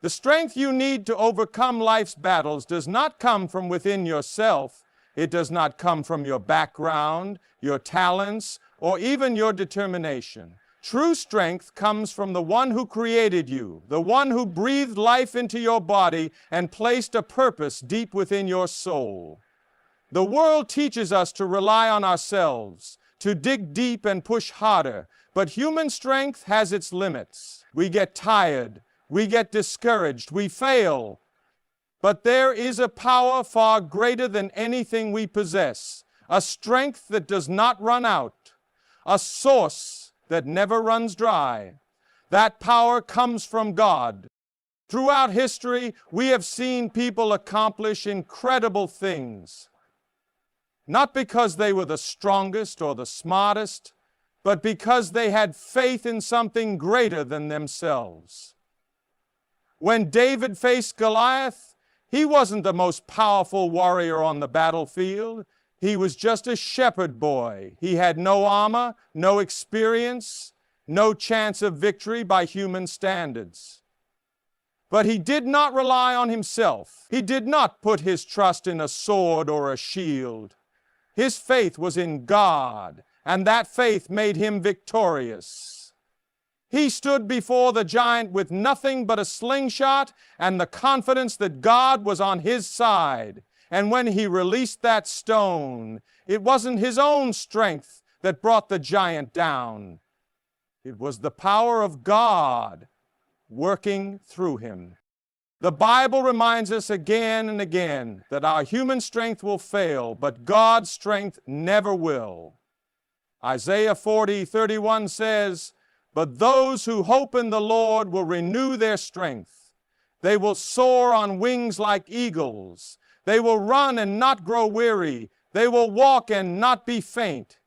The strength you need to overcome life's battles does not come from within yourself. It does not come from your background, your talents, or even your determination. True strength comes from the one who created you, the one who breathed life into your body and placed a purpose deep within your soul. The world teaches us to rely on ourselves, to dig deep and push harder, but human strength has its limits. We get tired, we get discouraged, we fail. But there is a power far greater than anything we possess, a strength that does not run out, a source that never runs dry. That power comes from God. Throughout history, we have seen people accomplish incredible things, not because they were the strongest or the smartest, but because they had faith in something greater than themselves. When David faced Goliath, he wasn't the most powerful warrior on the battlefield. He was just a shepherd boy. He had no armor, no experience, no chance of victory by human standards. But he did not rely on himself. He did not put his trust in a sword or a shield. His faith was in God, and that faith made him victorious. He stood before the giant with nothing but a slingshot and the confidence that God was on his side. And when he released that stone, it wasn't his own strength that brought the giant down. It was the power of God working through him. The Bible reminds us again and again that our human strength will fail, but God's strength never will. Isaiah 40:31 says, "But those who hope in the Lord will renew their strength. They will soar on wings like eagles. They will run and not grow weary. They will walk and not be faint."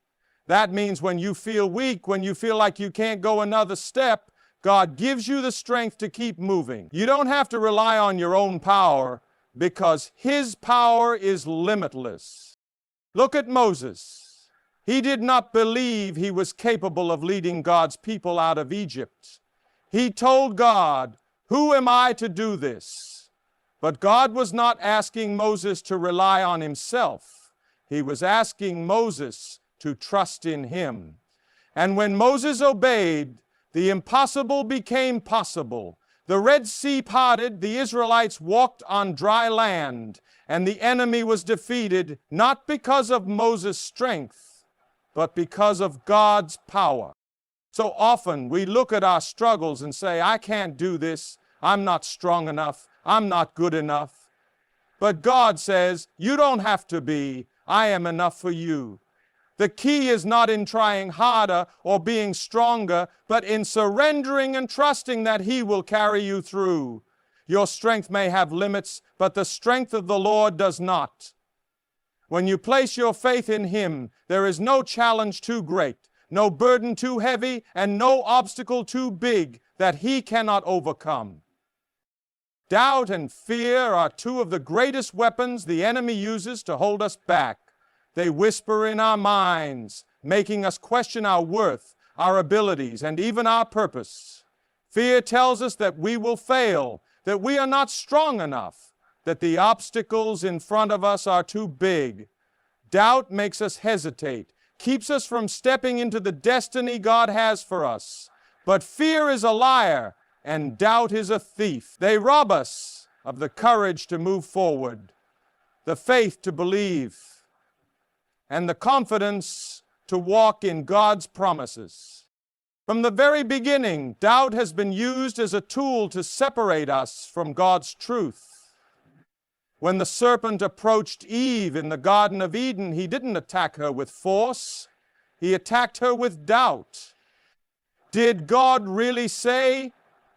That means when you feel weak, when you feel like you can't go another step, God gives you the strength to keep moving. You don't have to rely on your own power because His power is limitless. Look at Moses. He did not believe he was capable of leading God's people out of Egypt. He told God, "Who am I to do this?" But God was not asking Moses to rely on himself. He was asking Moses to trust in Him. And when Moses obeyed, the impossible became possible. The Red Sea parted, the Israelites walked on dry land, and the enemy was defeated not because of Moses' strength, but because of God's power. So often we look at our struggles and say, "I can't do this, I'm not strong enough, I'm not good enough." But God says, "You don't have to be, I am enough for you." The key is not in trying harder or being stronger, but in surrendering and trusting that He will carry you through. Your strength may have limits, but the strength of the Lord does not. When you place your faith in Him, there is no challenge too great, no burden too heavy, and no obstacle too big that He cannot overcome. Doubt and fear are two of the greatest weapons the enemy uses to hold us back. They whisper in our minds, making us question our worth, our abilities, and even our purpose. Fear tells us that we will fail, that we are not strong enough, that the obstacles in front of us are too big. Doubt makes us hesitate, keeps us from stepping into the destiny God has for us. But fear is a liar, and doubt is a thief. They rob us of the courage to move forward, the faith to believe, and the confidence to walk in God's promises. From the very beginning, doubt has been used as a tool to separate us from God's truth. When the serpent approached Eve in the Garden of Eden, he didn't attack her with force. He attacked her with doubt. Did God really say?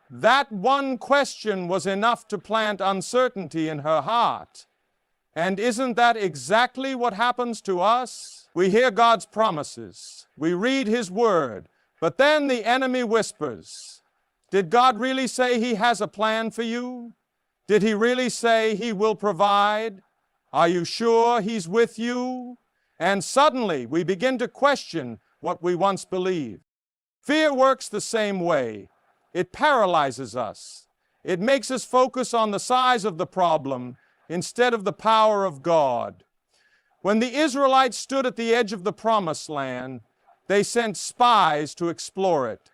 That one question was enough to plant uncertainty in her heart. And isn't that exactly what happens to us? We hear God's promises. We read His Word. But then the enemy whispers, "Did God really say He has a plan for you? Did He really say He will provide? Are you sure He's with you?" And suddenly we begin to question what we once believed. Fear works the same way. It paralyzes us. It makes us focus on the size of the problem instead of the power of God. When the Israelites stood at the edge of the Promised Land, they sent spies to explore it.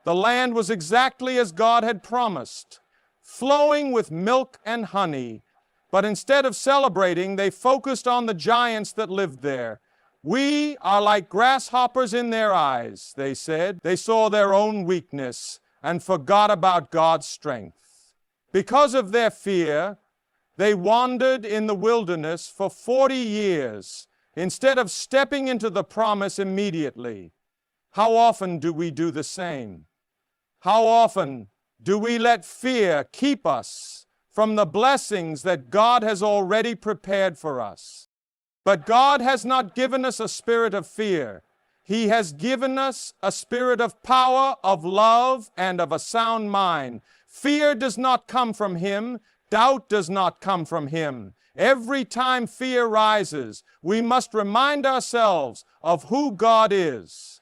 The land was exactly as God had promised, flowing with milk and honey. But instead of celebrating, they focused on the giants that lived there. We are like grasshoppers in their eyes, they said. They saw their own weakness and forgot about God's strength. Because of their fear, they wandered in the wilderness for 40 years instead of stepping into the promise immediately. How often do we do the same? How often do we let fear keep us from the blessings that God has already prepared for us? But God has not given us a spirit of fear. He has given us a spirit of power, of love, and of a sound mind. Fear does not come from Him. Doubt does not come from Him. Every time fear rises, we must remind ourselves of who God is.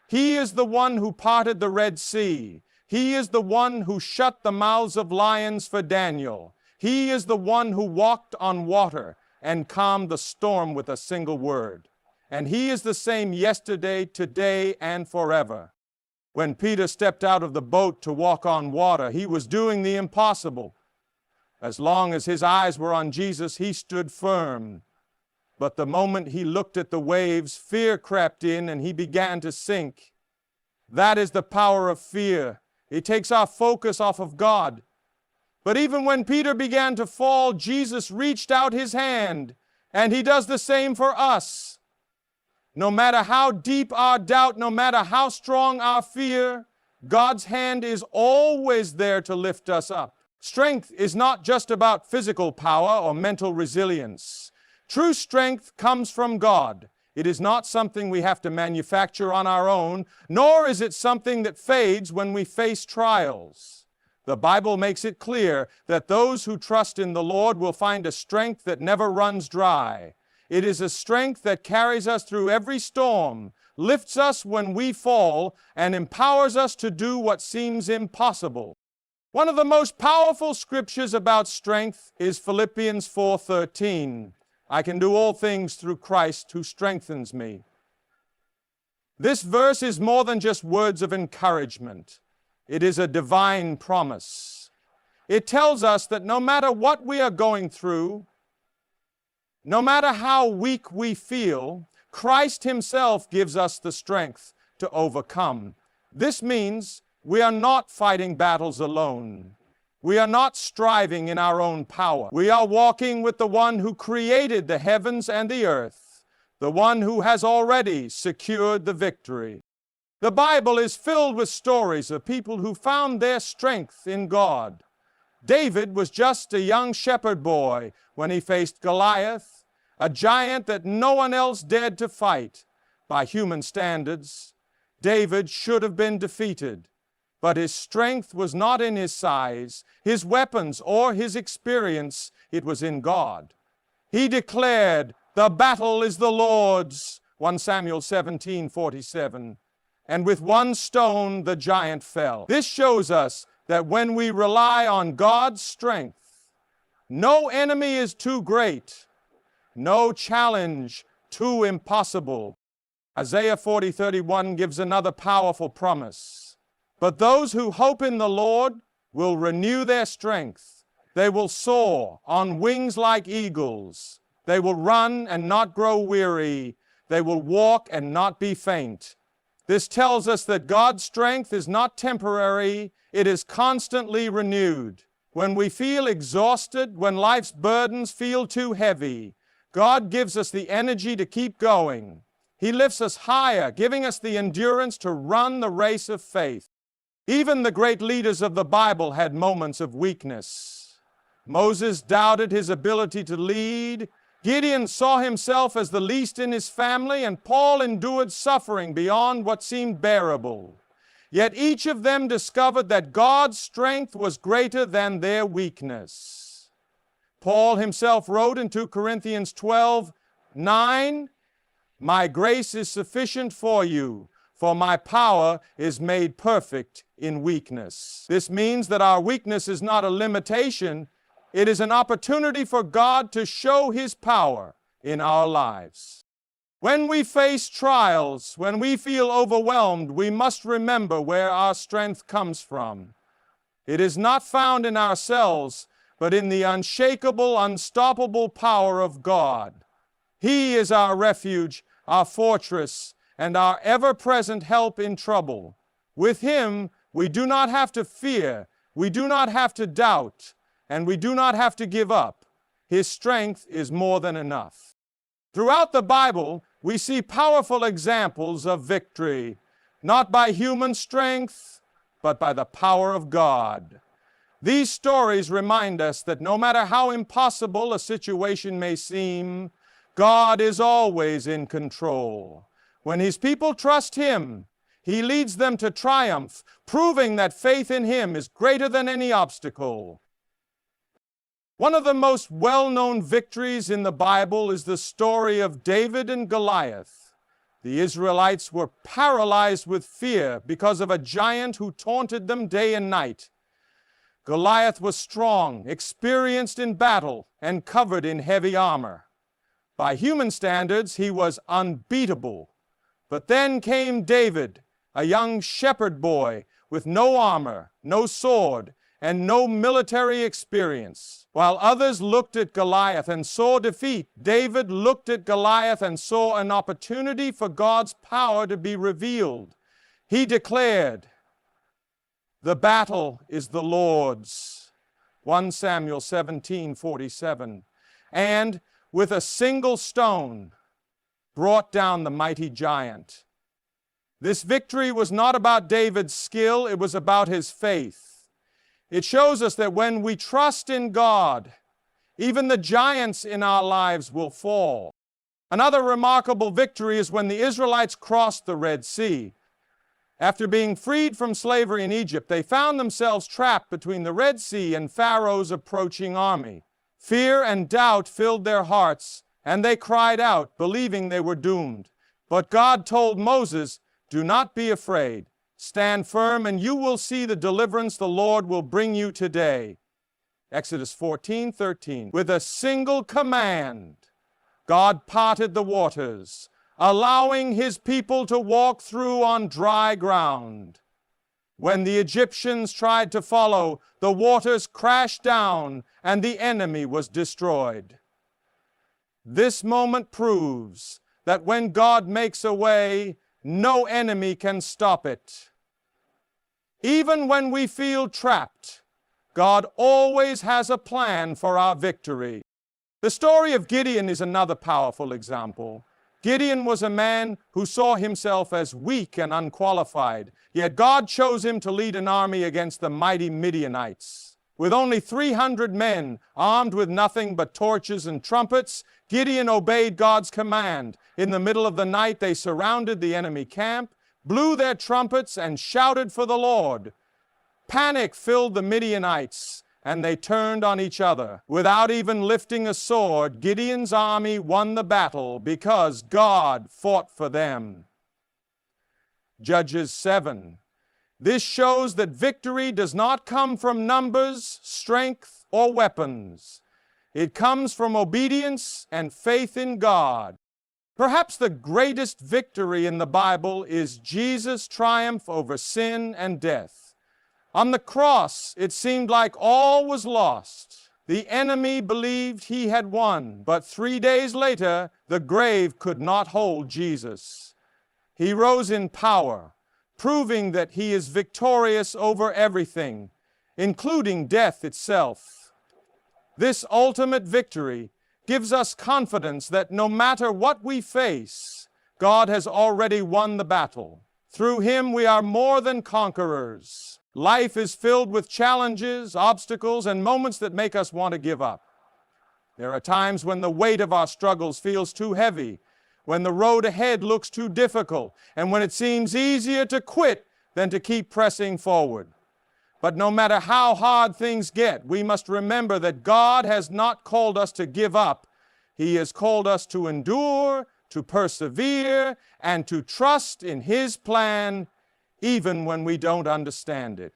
He is the one who parted the Red Sea. He is the one who shut the mouths of lions for Daniel. He is the one who walked on water and calmed the storm with a single word. And He is the same yesterday, today, and forever. When Peter stepped out of the boat to walk on water, he was doing the impossible. As long as his eyes were on Jesus, he stood firm. But the moment he looked at the waves, fear crept in and he began to sink. That is the power of fear. It takes our focus off of God. But even when Peter began to fall, Jesus reached out His hand, and He does the same for us. No matter how deep our doubt, no matter how strong our fear, God's hand is always there to lift us up. Strength is not just about physical power or mental resilience. True strength comes from God. It is not something we have to manufacture on our own, nor is it something that fades when we face trials. The Bible makes it clear that those who trust in the Lord will find a strength that never runs dry. It is a strength that carries us through every storm, lifts us when we fall, and empowers us to do what seems impossible. One of the most powerful scriptures about strength is Philippians 4:13. I can do all things through Christ who strengthens me. This verse is more than just words of encouragement. It is a divine promise. It tells us that no matter what we are going through, no matter how weak we feel, Christ Himself gives us the strength to overcome. This means we are not fighting battles alone. We are not striving in our own power. We are walking with the one who created the heavens and the earth, the one who has already secured the victory. The Bible is filled with stories of people who found their strength in God. David was just a young shepherd boy when he faced Goliath, a giant that no one else dared to fight. By human standards, David should have been defeated. But his strength was not in his size, his weapons, or his experience. It was in God. He declared, "The battle is the Lord's," 1 Samuel 17:47. And with one stone the giant fell. This shows us that when we rely on God's strength, no enemy is too great, no challenge too impossible. Isaiah 40:31 gives another powerful promise. But those who hope in the Lord will renew their strength. They will soar on wings like eagles. They will run and not grow weary. They will walk and not be faint. This tells us that God's strength is not temporary. It is constantly renewed. When we feel exhausted, when life's burdens feel too heavy, God gives us the energy to keep going. He lifts us higher, giving us the endurance to run the race of faith. Even the great leaders of the Bible had moments of weakness. Moses doubted his ability to lead. Gideon saw himself as the least in his family, and Paul endured suffering beyond what seemed bearable. Yet each of them discovered that God's strength was greater than their weakness. Paul himself wrote in 2 Corinthians 12:9, "My grace is sufficient for you, for my power is made perfect in weakness. This means that our weakness is not a limitation, it is an opportunity for God to show His power in our lives. When we face trials, when we feel overwhelmed, we must remember where our strength comes from. It is not found in ourselves, but in the unshakable, unstoppable power of God. He is our refuge, our fortress, and our ever-present help in trouble. With Him, we do not have to fear, we do not have to doubt, and we do not have to give up. His strength is more than enough. Throughout the Bible, we see powerful examples of victory, not by human strength, but by the power of God. These stories remind us that no matter how impossible a situation may seem, God is always in control. When His people trust Him, He leads them to triumph, proving that faith in Him is greater than any obstacle. One of the most well-known victories in the Bible is the story of David and Goliath. The Israelites were paralyzed with fear because of a giant who taunted them day and night. Goliath was strong, experienced in battle, and covered in heavy armor. By human standards, he was unbeatable. But then came David, a young shepherd boy with no armor, no sword, and no military experience. While others looked at Goliath and saw defeat, David looked at Goliath and saw an opportunity for God's power to be revealed. He declared, "The battle is the Lord's." 1 Samuel 17:47. And with a single stone, brought down the mighty giant. This victory was not about David's skill, it was about his faith. It shows us that when we trust in God, even the giants in our lives will fall. Another remarkable victory is when the Israelites crossed the Red Sea. After being freed from slavery in Egypt, they found themselves trapped between the Red Sea and Pharaoh's approaching army. Fear and doubt filled their hearts, and they cried out, believing they were doomed. But God told Moses, "Do not be afraid. Stand firm, and you will see the deliverance the Lord will bring you today." Exodus 14:13. With a single command, God parted the waters, allowing His people to walk through on dry ground. When the Egyptians tried to follow, the waters crashed down and the enemy was destroyed. This moment proves that when God makes a way, no enemy can stop it. Even when we feel trapped, God always has a plan for our victory. The story of Gideon is another powerful example. Gideon was a man who saw himself as weak and unqualified, yet God chose him to lead an army against the mighty Midianites. With only 300 men, armed with nothing but torches and trumpets, Gideon obeyed God's command. In the middle of the night, they surrounded the enemy camp, blew their trumpets, and shouted for the Lord. Panic filled the Midianites, and they turned on each other. Without even lifting a sword, Gideon's army won the battle because God fought for them. Judges 7. This shows that victory does not come from numbers, strength, or weapons. It comes from obedience and faith in God. Perhaps the greatest victory in the Bible is Jesus' triumph over sin and death. On the cross, it seemed like all was lost. The enemy believed he had won, but 3 days later, the grave could not hold Jesus. He rose in power, proving that He is victorious over everything, including death itself. This ultimate victory gives us confidence that no matter what we face, God has already won the battle. Through Him we are more than conquerors. Life is filled with challenges, obstacles, and moments that make us want to give up. There are times when the weight of our struggles feels too heavy, when the road ahead looks too difficult, and when it seems easier to quit than to keep pressing forward. But no matter how hard things get, we must remember that God has not called us to give up. He has called us to endure, to persevere, and to trust in His plan, even when we don't understand it.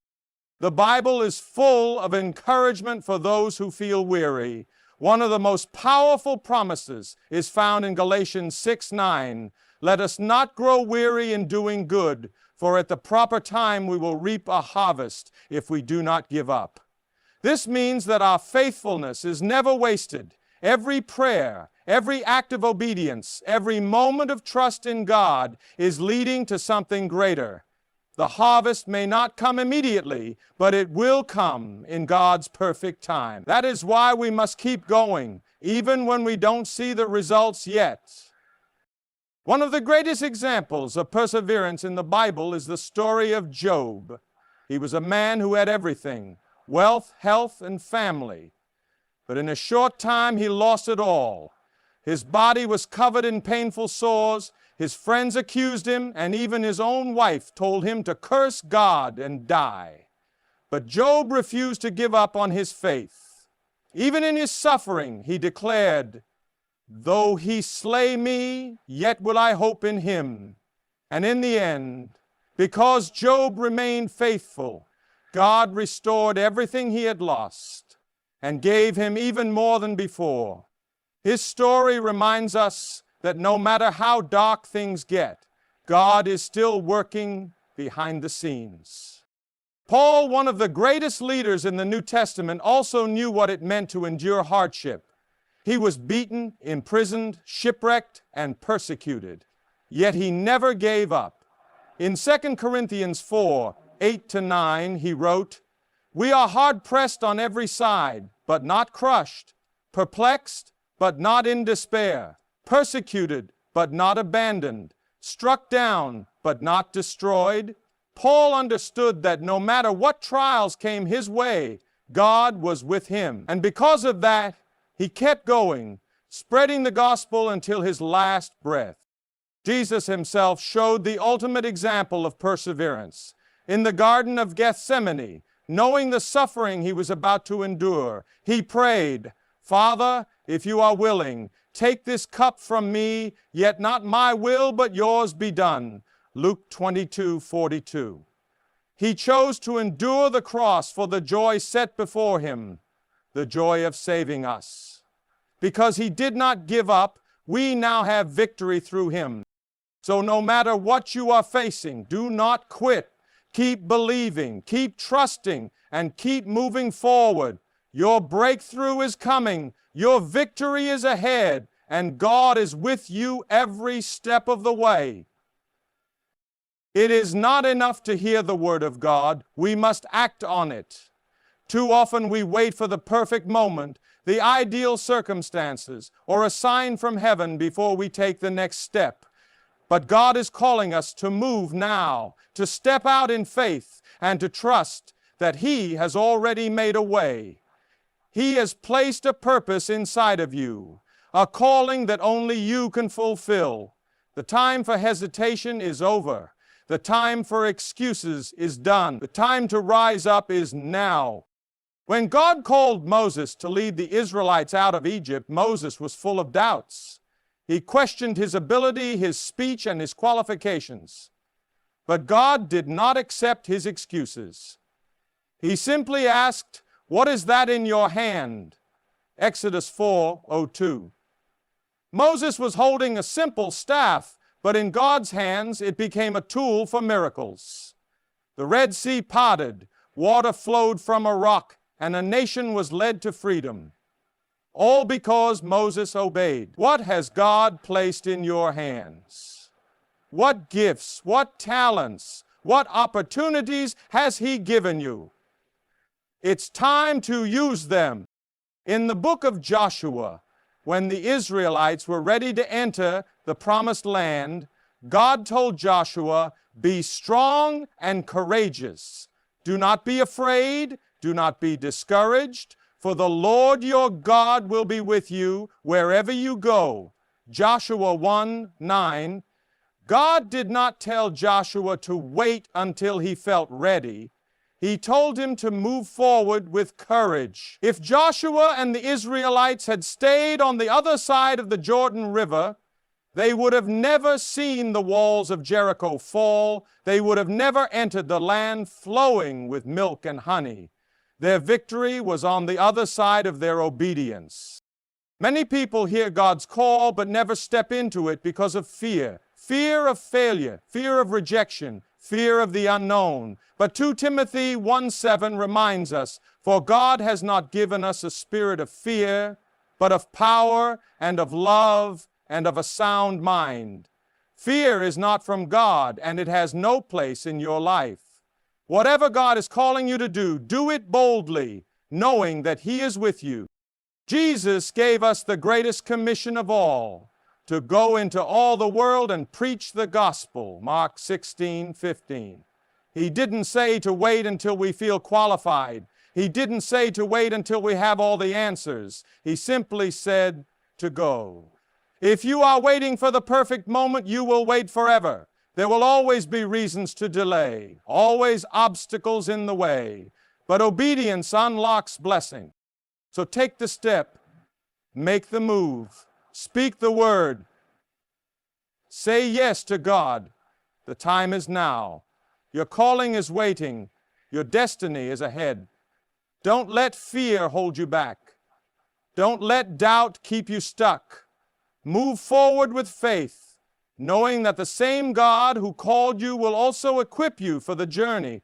The Bible is full of encouragement for those who feel weary. One of the most powerful promises is found in Galatians 6:9. Let us not grow weary in doing good, for at the proper time we will reap a harvest if we do not give up. This means that our faithfulness is never wasted. Every prayer, every act of obedience, every moment of trust in God is leading to something greater. The harvest may not come immediately, but it will come in God's perfect time. That is why we must keep going, even when we don't see the results yet. One of the greatest examples of perseverance in the Bible is the story of Job. He was a man who had everything, wealth, health, and family. But in a short time, he lost it all. His body was covered in painful sores. His friends accused him, and even his own wife told him to curse God and die. But Job refused to give up on his faith. Even in his suffering, he declared, "Though he slay me, yet will I hope in him." And in the end, because Job remained faithful, God restored everything he had lost and gave him even more than before. His story reminds us that no matter how dark things get, God is still working behind the scenes. Paul, one of the greatest leaders in the New Testament, also knew what it meant to endure hardship. He was beaten, imprisoned, shipwrecked, and persecuted. Yet he never gave up. In 2 Corinthians 4:8-9, he wrote, "We are hard-pressed on every side, but not crushed, perplexed, but not in despair, persecuted, but not abandoned, struck down, but not destroyed." Paul understood that no matter what trials came his way, God was with him. And because of that, he kept going, spreading the gospel until his last breath. Jesus himself showed the ultimate example of perseverance. In the Garden of Gethsemane, knowing the suffering he was about to endure, he prayed, "Father, if you are willing, take this cup from me, yet not my will, but yours be done." Luke 22:42. He chose to endure the cross for the joy set before him, the joy of saving us. Because he did not give up, we now have victory through him. So no matter what you are facing, do not quit. Keep believing, keep trusting, and keep moving forward. Your breakthrough is coming. Your victory is ahead, and God is with you every step of the way. It is not enough to hear the Word of God. We must act on it. Too often we wait for the perfect moment, the ideal circumstances, or a sign from heaven before we take the next step. But God is calling us to move now, to step out in faith, and to trust that He has already made a way. He has placed a purpose inside of you, a calling that only you can fulfill. The time for hesitation is over. The time for excuses is done. The time to rise up is now. When God called Moses to lead the Israelites out of Egypt, Moses was full of doubts. He questioned his ability, his speech, and his qualifications. But God did not accept his excuses. He simply asked, "What is that in your hand?" Exodus 4:02. Moses was holding a simple staff, but in God's hands it became a tool for miracles. The Red Sea parted, water flowed from a rock, and a nation was led to freedom. All because Moses obeyed. What has God placed in your hands? What gifts, what talents, what opportunities has He given you? It's time to use them. In the book of Joshua, when the Israelites were ready to enter the promised land, God told Joshua, "Be strong and courageous. Do not be afraid, do not be discouraged, for the Lord your God will be with you wherever you go." Joshua 1:9. God did not tell Joshua to wait until he felt ready. He told him to move forward with courage. If Joshua and the Israelites had stayed on the other side of the Jordan River, They would have never seen the walls of Jericho fall. They would have never entered the land flowing with milk and honey. Their victory was on the other side of their obedience. Many people hear God's call but never step into it because of fear. Fear of failure, fear of rejection, fear of the unknown. But 2 Timothy 1:7 reminds us, "For God has not given us a spirit of fear, but of power and of love and of a sound mind." Fear is not from God, and it has no place in your life. Whatever God is calling you to do it boldly, knowing that He is with you. Jesus gave us the greatest commission of all, to go into all the world and preach the gospel, Mark 16:15. He didn't say to wait until we feel qualified. He didn't say to wait until we have all the answers. He simply said to go. If you are waiting for the perfect moment, you will wait forever. There will always be reasons to delay, always obstacles in the way. But obedience unlocks blessing. So take the step, make the move, speak the word. Say yes to God. The time is now. Your calling is waiting. Your destiny is ahead. Don't let fear hold you back. Don't let doubt keep you stuck. Move forward with faith, knowing that the same God who called you will also equip you for the journey.